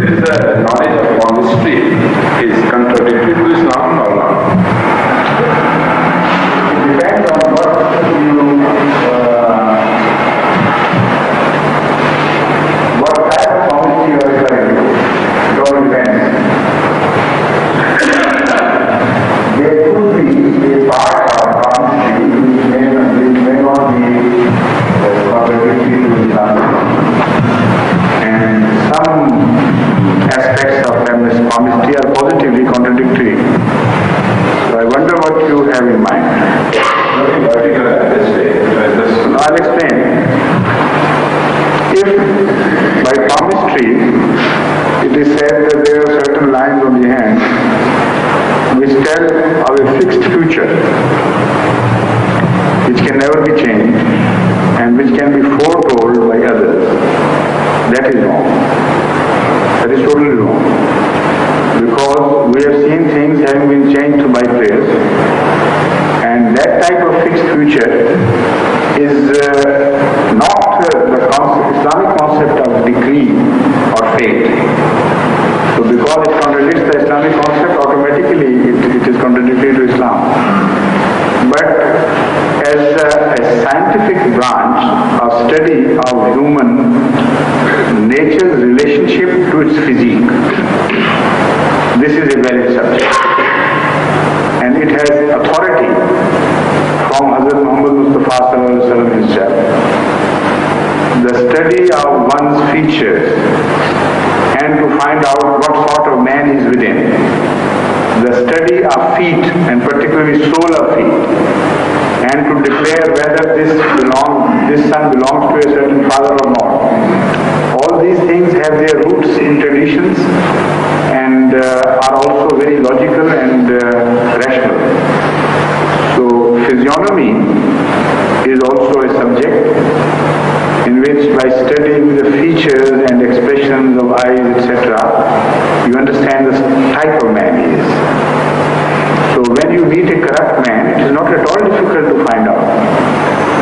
is the knowledge of palmistry is contradictory to Islam or not? It depends on what type of palmistry you are referring to. It all depends. There could be a part of palmistry which may not be contradictory to Islam. And some aspects of palmistry are positively contradictory. So I wonder what you have in mind. Nothing particular at this stage. I'll explain. If by palmistry it is said that there are certain lines on the hand which tell of a fixed future, which can never be changed and which can be foretold by others, that is wrong. That is totally wrong. Because we have seen things having been changed by prayers, and that type of fixed future is not the Islamic concept of decree or fate. So because it contradicts the Islamic concept, automatically it is contradictory to Islam. But as a scientific branch of study of human nature's relationship to its physique, this is a valid subject. And it has authority from Hazrat Muhammad Mustafa sallallahu alaihi wasallam himself. The study of one's features and to find out what sort of man is within. The study of feet, and particularly sole of feet, and to declare whether this son belongs to a certain father or not. All these things have their roots in traditions and are also very logical and rational. So physiognomy is also a subject in which, by studying the features and expressions of eyes, etc., you understand the type of man he is. So when you meet a corrupt man, it is not at all difficult to find out.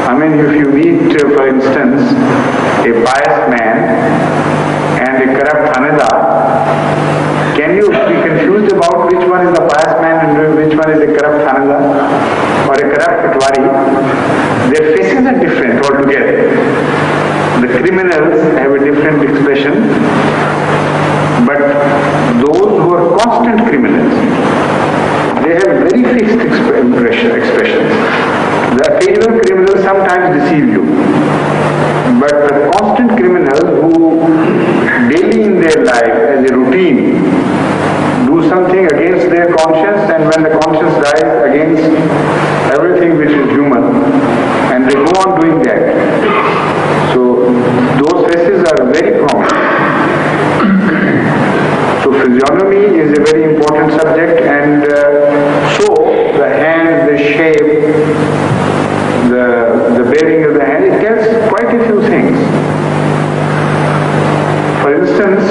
I mean, if you meet, for instance, a pious man and a corrupt Haneda, can you be confused about which one is the pious man and which one is a corrupt Haneda or a corrupt Patwari? Their faces are different altogether. The criminals have a different expression, but those who are constant criminals, they have very fixed expressions. The occasional criminals sometimes deceive you, but the constant criminals who daily in their life as a routine do something against their conscience, and when the conscience dies, against everything which is human, and they go on doing that. So those faces are very prominent. So physiognomy is a very important subject, and so the hand, the shape, the bearing of the hand, it tells quite a few things. For instance,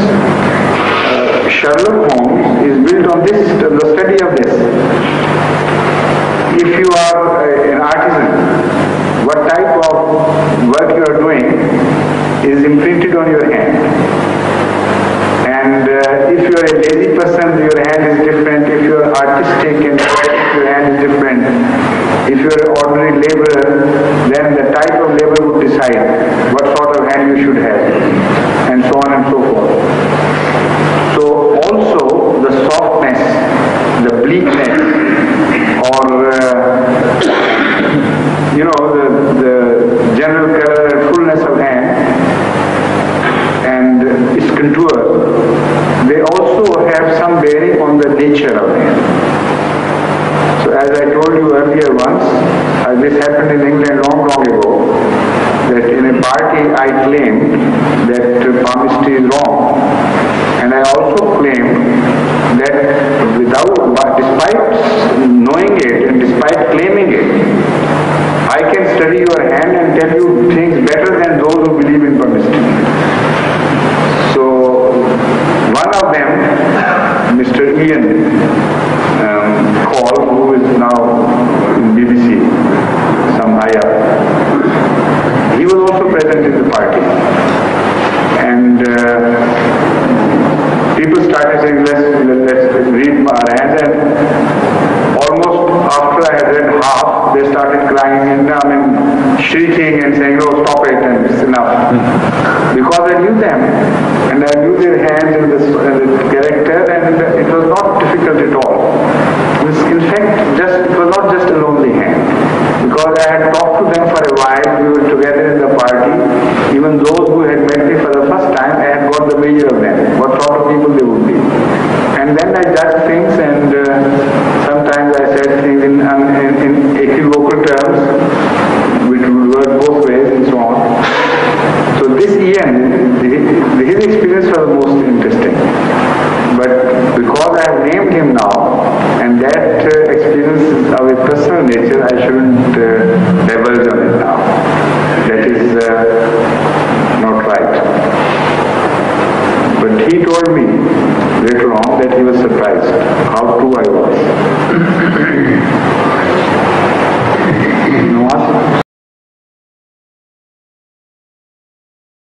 Sherlock Holmes is built on this, the study of this. If you are an artisan, what type of work you are doing is imprinted on your hand. And if you are a lazy person, your hand is different. If you are artistic and your hand is different. If you are an ordinary laborer, then the type of labor would decide what sort of hand you should have, and so on and so forth. So also the softness, the bleakness, or the general color and fullness of hand and its contour, they also have some bearing on the nature of hand. So as I told you earlier once, this happened in England long ago, that in a party I claimed that palmistry is wrong, and I also claimed that despite knowing it and despite claiming it, I can study your hand and tell you things better than those who believe in palmistry. So one of them, Mr. Ian Call, who is now in BBC, some high up, he was also present in the party, and with them, and I knew their hands and the character, and it was not difficult at all. In fact, it was not just a lonely hand, because I had talked to them for a while. We were together in the party. Even those who had met me for the first time, I had got the measure of them, what sort of people they would be. And then I judged things, and sometimes I said things in equivocal terms, which would work both ways and so on. So this Ian, his experience was the most interesting. But because I have named him now, and that experience is of a personal nature, I shouldn't divulge on it now. That is not right. But he told me